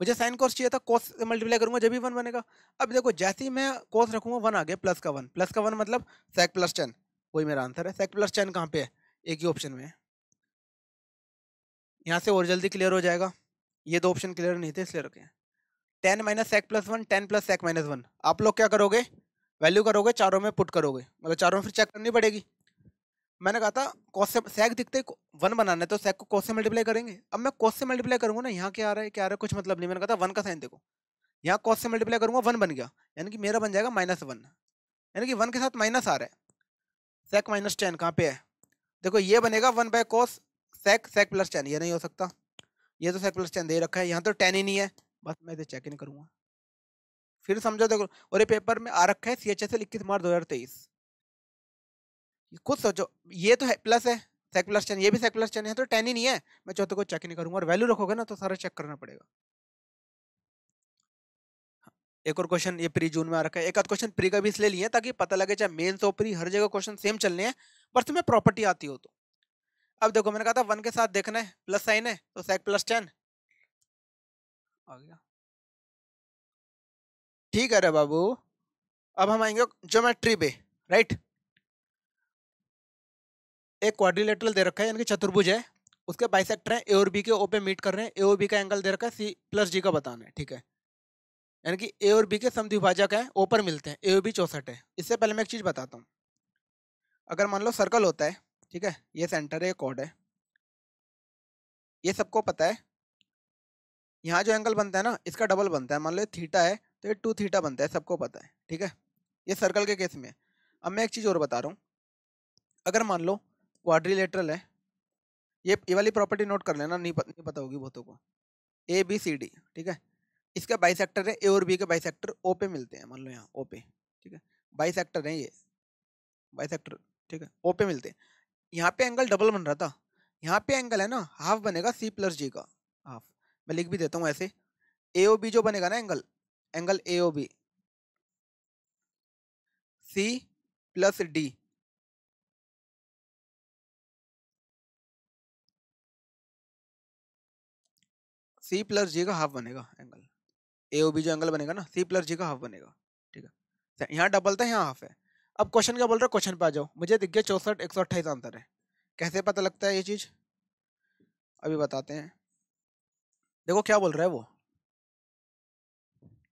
मुझे साइन कॉस चाहिए था, कॉस से मल्टीप्लाई करूंगा जब भी 1 बनेगा। अब देखो जैसे ही मैं कॉस रखूंगा 1 आ गया, प्लस का 1 मतलब sec+10, वही मेरा आंसर है। sec+10 कहाँ पे है, एक ही ऑप्शन में है। यहाँ से और जल्दी क्लियर हो जाएगा, ये दो ऑप्शन क्लियर नहीं थे इसलिए रखे हैं। 10 - sec+1, 10 + sec-1, आप लोग क्या करोगे, वैल्यू करोगे, चारों में पुट करोगे, मतलब चारों में फिर चेक करनी पड़ेगी। मैंने कहा था कॉस से सेक दिखते 1 बनाना है तो सेक को कॉस से मल्टीप्लाई करेंगे। अब मैं कॉस से मल्टीप्लाई करूंगा ना, यहाँ क्या आ रहा है क्या आ रहा है कुछ मतलब नहीं, मैंने कहा था 1 का साइन देखो, यहाँ कॉस से मल्टीप्लाई करूंगा 1 बन गया, यानी कि मेरा बन जाएगा -1, यानी कि 1 के साथ माइनस आ रहा है। sec-10 कहाँ पे है, देखो ये बनेगा 1/cos sec+10, ये नहीं हो सकता, ये तो sec+10 दे रखा है, यहाँ तो 10 ही नहीं है, बस मैं इसे चेक ही नहीं करूंगा। फिर समझो देखो, और ये पेपर में आ रखा है CHSL 21 मार्च 2023, खुद सोचो, ये तो है प्लस है sec+10, ये भी sec+10 है, तो 10 ही नहीं है, मैं चौथे को चेक नहीं करूंगा। और वैल्यू रखोगे ना तो सारा चेक करना पड़ेगा। एक और क्वेश्चन ये प्री जून में आ रखा है, एक आध क्वेश्चन प्री का भी इसलिए लिए ताकि पता लगे चाहे मेंस और प्री हर जगह क्वेश्चन सेम चलने हैं, पर तुम्हें प्रॉपर्टी आती हो तो। अब देखो मैंने कहा था 1 के साथ देखना है, प्लस साइन है तो sec+10 आ गया, ठीक है रे बाबू। अब हम आएंगे ज्योमेट्री पे, राइट। एक क्वाड्रिलेटरल दे रखा है, यानी कि चतुर्भुज है, उसके बाइसेक्टर हैं ए और बी के, ओ पे मीट कर रहे हैं, ए और बी का एंगल दे रखा है C+D का बताना है, ठीक है। यानी कि ए और बी के समद्विभाजक हैं, ओ पर मिलते हैं, ए और बी 64 है। इससे पहले मैं एक चीज बताता हूँ, अगर मान लो सर्कल होता है, ठीक है, ये सेंटर है, ये कॉर्ड है, ये सबको पता है। यहाँ जो एंगल बनता है ना, इसका डबल बनता है। मान लो ये थीटा है तो ये 2 थीटा बनता है, सबको पता है, ठीक है। ये सर्कल के केस में। अब मैं एक चीज़ और बता रहा हूँ, अगर मान लो क्वाड्रिलेटरल है, ये वाली प्रॉपर्टी नोट कर लेना, नहीं पता होगी बहुतों को। ए बी सी डी, ठीक है, इसका बाइसेक्टर है, ए और बी के बाइसेक्टर ओ पे मिलते हैं, मान लो यहाँ ओ पे, ठीक है, बाइसेक्टर है ये, बाइसेक्टर, ठीक है, ओ पे मिलते हैं। यहाँ पे एंगल डबल बन रहा था, यहाँ पे एंगल है ना हाफ बनेगा सी प्लस जी का, हाफ। मैं लिख भी देता हूँ ऐसे, ए ओ बी जो बनेगा ना angle, angle A O B C plus D, C plus G का हाफ बनेगा एंगल। ए ओ बी जो एंगल बनेगा ना, सी प्लस जी का हाफ बनेगा, ठीक है। यहाँ डबल था, यहाँ हाफ है। अब क्वेश्चन क्या बोल रहा है, क्वेश्चन पे आ जाओ। मुझे दिख गया 64 128 आंसर है। कैसे पता लगता है ये चीज, अभी बताते हैं। देखो क्या बोल रहा है वो,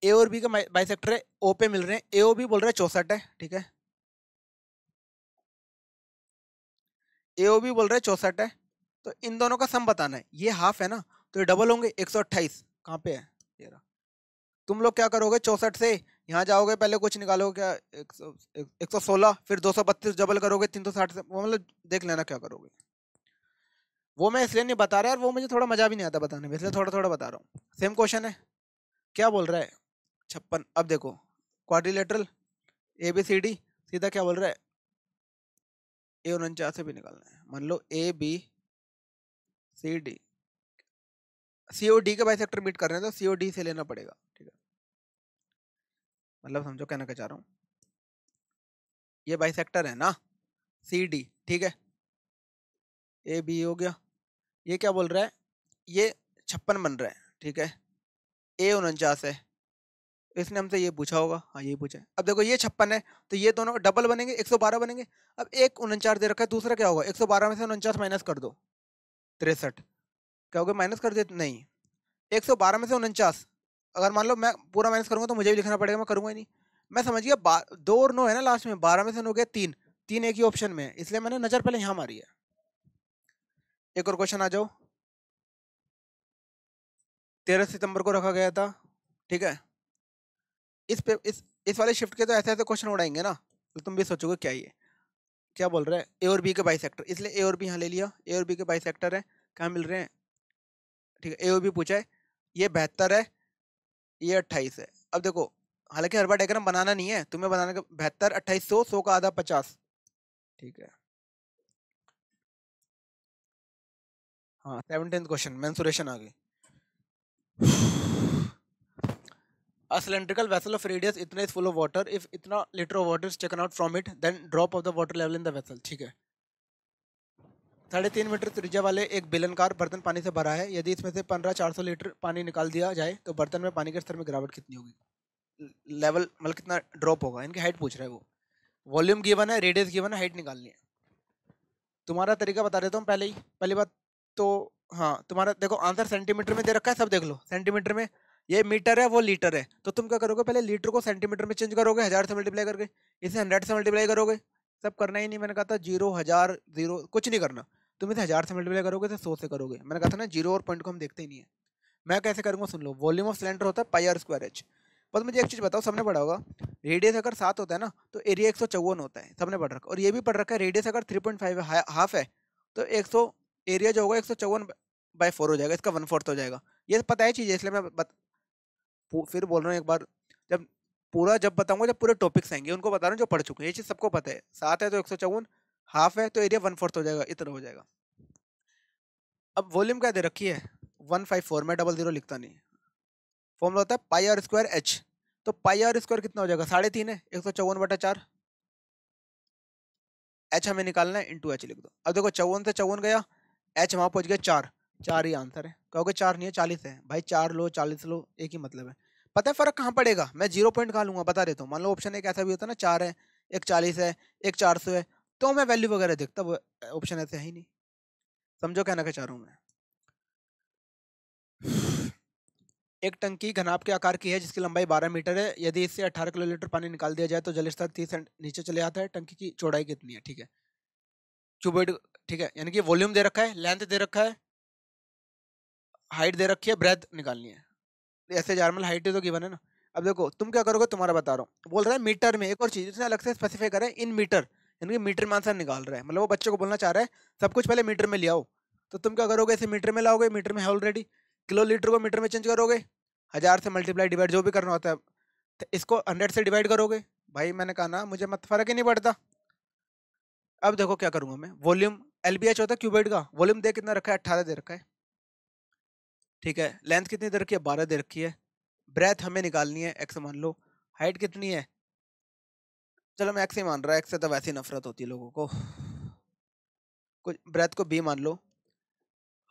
ए और बी का बाइसेक्टर है, ओ पे मिल रहे हैं, ए ओ बी बोल रहा है 64 है, ठीक है, ए ओ बी बोल रहा है 64 है। तो इन दोनों का सम बताना है, ये हाफ है ना, तो ये डबल होंगे, 128 कहाँ पे है, ये रहा। तुम लोग क्या करोगे, 64 से यहाँ जाओगे, पहले कुछ निकालोगे क्या, 116, फिर 232 डबल करोगे 360 से, वो मतलब देख लेना क्या करोगे। वो मैं इसलिए नहीं बता रहा यार, वो मुझे थोड़ा मजा भी नहीं आता बताने में, इसलिए थोड़ा थोड़ा बता रहा हूँ। सेम क्वेश्चन है, क्या बोल रहा है, 56। अब देखो quadrilateral A B C D, सीधा क्या बोल रहा है, ए 49 से भी निकालना है। मान लो A B C D, C O D के बाइसेक्टर मीट कर रहे हैं, तो सी ओ डी से लेना पड़ेगा, ठीक है। मतलब समझो कहना क्या चाह रहा हूँ, ये बाइसेक्टर है ना सी डी, ठीक है, ए बी हो गया। ये क्या बोल रहा है, ये 56 बन रहा है, ठीक है, ए 49 है, इसने हमसे ये पूछा होगा, हाँ यही पूछा है। अब देखो ये 56 है, तो ये दोनों डबल बनेंगे, 112 बनेंगे। अब एक 49 दे रखा है, दूसरा क्या होगा, 112 में से 49 माइनस कर दो, 63। क्या होगा, माइनस कर दे, नहीं, 112 में से 49, अगर मान लो मैं पूरा माइनस करूंगा तो मुझे भी लिखना पड़ेगा, मैं करूंगा ही नहीं। मैं समझ गया, 2 और 9 है ना लास्ट में, 12 में से 9 गया 3, 3 एक ही ऑप्शन में है, इसलिए मैंने नजर पहले यहाँ मारी है। एक और क्वेश्चन आ जाओ, 13 सितंबर को रखा गया था, ठीक है। इस वाले शिफ्ट के तो ऐसे ऐसे क्वेश्चन उड़ाएंगे ना, तो तुम भी सोचोगे क्या ये, क्या बोल रहा है, ए और बी के बाइसेक्टर, इसलिए ए और बी यहाँ ले लिया, ए और बी के बाइसेक्टर है, कहाँ मिल रहे हैं, ठीक है, ए और बी पूछा है, ये 72 है, ये 28 है। अब देखो, हालांकि हर बार डायग्राम बनाना नहीं है, तुम्हें बनाने का 72 28 100 100 का आधा 50, ठीक है। हाँ 17th क्वेश्चन, मेंसुरेशन आ गई। A cylindrical vessel of radius इतना is full of water. If इतना liter of water is taken out from it, then drop of the water level in the vessel. ठीक है। 3.5 मीटर त्रिज्या वाले एक बेलनकार बर्तन पानी से भरा है। यदि इसमें से 1500 लीटर पानी निकाल दिया जाए तो बर्तन में पानी के स्तर में गिरावट कितनी होगी, लेवल मतलब कितना ड्रॉप होगा, इनकी हाइट पूछ रहा है वो। वॉल्यूम गिवन है, रेडियस गिवन है, हाइट निकालनी है। तुम्हारा तरीका बता देता हूँ पहले ही, पहली बात तो, हाँ तुम्हारा देखो आंसर सेंटीमीटर में दे रखा है, सब देख लो सेंटीमीटर में, ये मीटर है वो लीटर है, तो तुम क्या करोगे, पहले लीटर को सेंटीमीटर में चेंज करोगे, 1000 से मल्टीप्लाई करके, इसे 100 से मल्टीप्लाई करोगे। सब करना ही नहीं, मैंने कहा था 0 1000 0 कुछ नहीं करना, तुम इसे 1000 से मल्टीप्लाई करोगे तो 100 से करोगे। मैंने कहा था ना, जीरो और पॉइंट को हम देखते ही नहीं है। मैं कैसे करूँगा सुन लो, वॉल्यूम ऑफ सिलेंडर होता है पाई आर स्क्वायर एच। बस मुझे एक चीज़ बताओ, सबने पढ़ा होगा, रेडियस अगर 7 होता है ना तो एरिया 154 होता है, सबने पढ़ रखा। और ये भी पढ़ रखा है, रेडियस अगर 3.5 हाफ है तो 100, एरिया जो होगा 154/4 हो जाएगा, इसका 1/4 हो जाएगा। ये पता है चीज़ है, इसलिए मैं फिर बोल रहा हूँ एक बार, जब पूरा जब बताऊंगा, जब पूरे टॉपिक्स आएंगे उनको बता रहा हूँ जो पढ़ चुके हैं, ये चीज़ सबको पता है। 7 है तो 154, हाफ है तो एरिया 1/4 हो जाएगा, इतना हो जाएगा। अब वॉल्यूम क्या दे रखी है, 154, में 00 लिखता नहीं, फॉर्मूला होता है पाई आर स्क्वायर एच। तो पाई आर स्क्वायर कितना हो जाएगा, 3.5 है, 154/4, एच हमें निकालना है, इंटू एच लिख दो। अब देखो 54 से 54 गया, एच वहां पहुंच गया 4, 4 ही आंसर है। कहोगे 4 नहीं है 40 है, भाई 4 लो 40 लो एक ही मतलब है। पता है फर्क कहाँ पड़ेगा, मैं 0 पॉइंट कहाँ लूंगा बता देता हूँ। मान लो ऑप्शन एक ऐसा भी होता है ना, 4 है, एक 40 है, एक 400 है, तो मैं वैल्यू वगैरह देखता, वो ऑप्शन ऐसे है ही नहीं। समझो कहना क्या चाह रहा हूँ मैं। एक टंकी घनाभ के आकार की है जिसकी लंबाई 12 मीटर है। यदि इससे 18 किलोलीटर पानी निकाल दिया जाए तो जल स्तर 30 नीचे चले आता है। टंकी की चौड़ाई कितनी है, ठीक है। क्यूबॉइड, ठीक है, यानी कि वॉल्यूम दे रखा है, लेंथ दे रखा है, हाइट दे रखी है, ब्रेथ निकालनी है। ऐसे नॉर्मल हाइट तो गिवन है ना। अब देखो तुम क्या करोगे, तुम्हारा बता रहा हूँ, बोल रहा है मीटर में। एक और चीज इसने अलग से स्पेसिफाई करा है, इन मीटर, यानी कि मीटर में आंसर निकाल रहा है, मतलब वो बच्चे को बोलना चाह रहा है सब कुछ पहले मीटर में ले आओ। तो तुम क्या करोगे, इसे मीटर में लाओगे, मीटर में है ऑलरेडी, किलो लीटर को मीटर में चेंज करोगे, 1000 से मल्टीप्लाई डिवाइड जो भी करना होता है, तो इसको 100 से डिवाइड करोगे। भाई मैंने कहा ना मुझे मत फर्क ही नहीं पड़ता। अब देखो क्या करूंगा मैं, वॉल्यूम एलबीएच होता है क्यूबॉइड का, वॉल्यूम दे कितना रखा है, 18 दे रखा है, ठीक है। लेंथ कितनी दे रखी है, 12 दे रखी है। ब्रेथ हमें निकालनी है, एक्स मान लो। हाइट कितनी है, चलो मैं एक्स ही मान रहा, एक्स से तो वैसे ही नफरत होती है लोगों को, कुछ ब्रेथ को बी मान लो।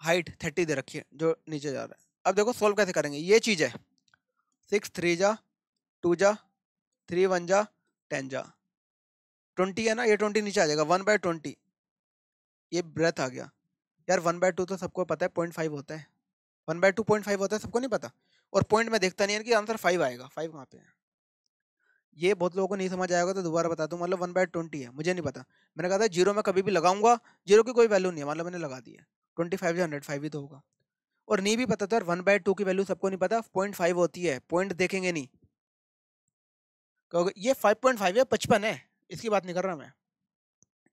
हाइट 30 दे रखी है जो नीचे जा रहा है। अब देखो सोल्व कैसे करेंगे, ये चीज है 6 3 जा 2 जा 3 1 जा 10 जा 20 है ना, ये 20 नीचे आ जाएगा, 1/20, ये ब्रेथ आ गया। यार 1/2 तो सबको पता है 0.5 होता है, 1/2 0.5 होता है, सबको नहीं पता। और पॉइंट में देखता नहीं है कि आंसर 5 आएगा, 5 कहाँ पे है, ये बहुत लोगों को नहीं समझ आएगा तो दोबारा बता दूं, मतलब 1/20 है, मुझे नहीं पता। मैंने कहा था जीरो में कभी भी लगाऊंगा, जीरो की कोई वैल्यू नहीं है, मतलब मैंने लगा दी है, 25 या 105 ही तो होगा। और नहीं भी पता तो यार 1/2 की वैल्यू सबको नहीं पता, 0.5 होती है, पॉइंट देखेंगे नहीं, कहोगे ये 5.5 है, 55 है, इसकी बात नहीं कर रहा मैं।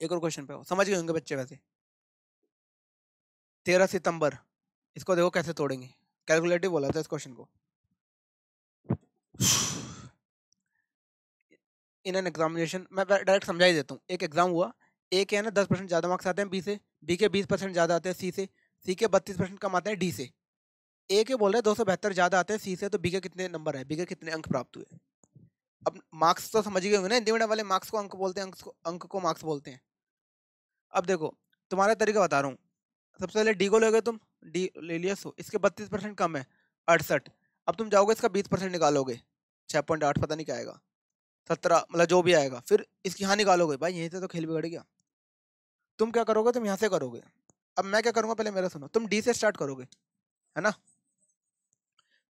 एक और क्वेश्चन पे हो, समझ गए होंगे बच्चे वैसे। 13 सितंबर, इसको देखो कैसे तोड़ेंगे, कैलकुलेटिव बोला था इस क्वेश्चन को। इन एन एग्जामिनेशन, मैं डायरेक्ट समझा ही देता हूँ, एक एग्जाम हुआ, ए के है ना 10% ज़्यादा मार्क्स आते हैं बी से, बी के 20% ज़्यादा आते हैं सी से, सी के 32% कम आते हैं डी से। ए के बोल रहे हैं 272 ज़्यादा आते हैं सी से, तो बी के कितने नंबर है, बी के कितने अंक प्राप्त हुए। अब मार्क्स तो समझ गए होंगे ना, हिंदी मीडियम वाले मार्क्स को अंक बोलते हैं, अंक को मार्क्स बोलते हैं। अब देखो तुम्हारा तरीका बता रहा हूँ, सबसे पहले डी को लोगे तुम, डी ले लिया, सो इसके 32% कम है 68। अब तुम जाओगे इसका 20% निकालोगे, 6.8 पता नहीं क्या आएगा, 17, मतलब जो भी आएगा, फिर इसकी यहाँ निकालोगे, भाई यहीं से तो खेल बिगड़ गया। तुम क्या करोगे, तुम यहाँ से करोगे। अब मैं क्या करूंगा, पहले मेरा सुनो, तुम डी से स्टार्ट करोगे, है ना।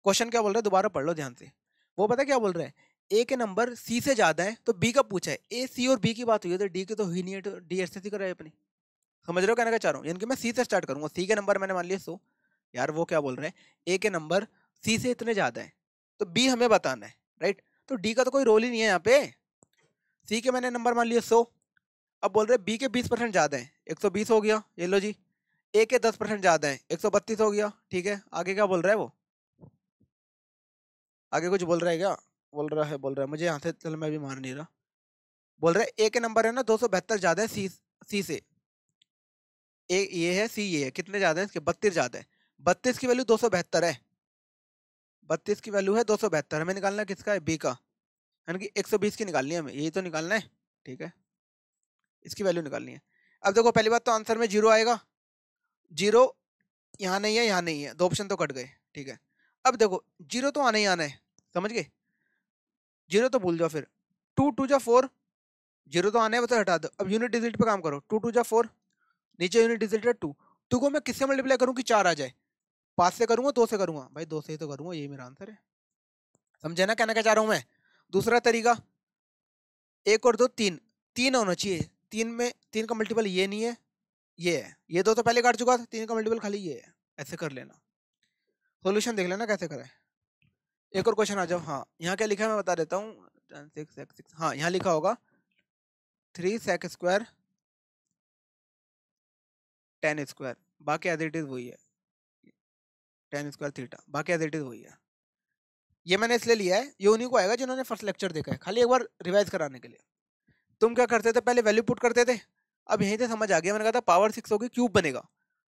क्वेश्चन क्या बोल रहा है दोबारा पढ़ लो ध्यान से। वो पता क्या बोल रहा है, ए के नंबर सी से ज्यादा है तो बी का पूछा है, ए सी और बी की बात हुई है तो डी की तो हुई नहीं है, तो डी ऐसे ही कर रहा है अपनी। समझ रहे हो कहना क्या चाह रहा हूँ, यानी कि मैं सी से स्टार्ट करूंगा, सी के नंबर मैंने मान लिया 100। यार वो क्या बोल रहे हैं, ए के नंबर सी से इतने ज्यादा है तो बी हमें बताना है, राइट। तो डी का तो कोई रोल ही नहीं है यहाँ पे, सी के मैंने नंबर मान लिया 100। अब बोल रहे बी के 20% ज्यादा है, 120 हो गया, ये लो जी। ए के 10% ज्यादा है, 132 हो गया, ठीक है। आगे क्या बोल रहा है वो, आगे कुछ बोल रहा है क्या, बोल रहा है मुझे यहाँ से, चलो मैं भी मान नहीं रहा। बोल रहा है ए के नंबर है ना 272 ज्यादा है सी से, ए ये है सी ये है, कितने ज्यादा है इसके, 32 ज्यादा है। 32 की वैल्यू 272 है, 32 की वैल्यू है 272, हमें निकालना है किसका है, बी का, यानी कि 120 की निकालनी है हमें, यही तो निकालना है, ठीक है। इसकी वैल्यू निकालनी है। अब देखो पहली बात तो आंसर में जीरो आएगा, जीरो यहाँ नहीं है, यहाँ नहीं है, दो ऑप्शन तो कट गए, ठीक है। अब देखो जीरो तो आना ही आना है, समझ गए, जीरो तो भूल जाओ फिर। 2 2 जा 4, जीरो तो आना है, वो तो हटा दो। अब यूनिट डिजिट पे काम करो, 2 2 जा 4, नीचे यूनिट डिजिट है 2, 2 को मैं किससे मल्टीप्लाई करूँ कि 4 आ जाए, 5 से करूंगा 2 से करूंगा, भाई 2 से ही तो करूंगा, यही मेरा आंसर है। समझे ना कहना क्या चाह रहा हूं मैं। दूसरा तरीका, एक और दो तीन, तीन होना चाहिए, तीन में तीन का मल्टीपल ये नहीं है, ये है, ये दो तो पहले काट चुका था, तीन का मल्टीपल खाली ये है, ऐसे कर लेना। सॉल्यूशन देख लेना कैसे करें। एक और क्वेश्चन आ जाओ, हाँ यहाँ क्या लिखा है मैं बता देता हूँ, 6 6, हाँ यहाँ लिखा होगा 3 sec स्क्वायर 10 स्क्वायर, बाकी एज इट इज वही है, 10 स्क्वायर थीटा, बाकी एज इट इज वही है। ये मैंने इसलिए लिया है, ये उन्हीं को आएगा जिन्होंने फर्स्ट लेक्चर देखा है, खाली एक बार रिवाइज कराने के लिए। तुम क्या करते थे, पहले वैल्यू पुट करते थे, अब यहीं से समझ आ गया, मैंने कहा था पावर 6 होगी, क्यूब बनेगा,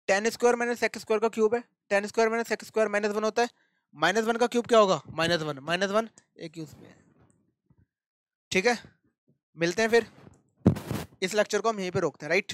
10 स्क्वायर माइनस सेक स्क्वायर का क्यूब है, 10 स्क्वायर माइनस सेक स्क्वायर -1 होता है, -1 का क्यूब क्या होगा, -1, -1 एक यूज पे, ठीक है। मिलते हैं फिर, इस लेक्चर को हम यहीं पे रोकते हैं, राइट।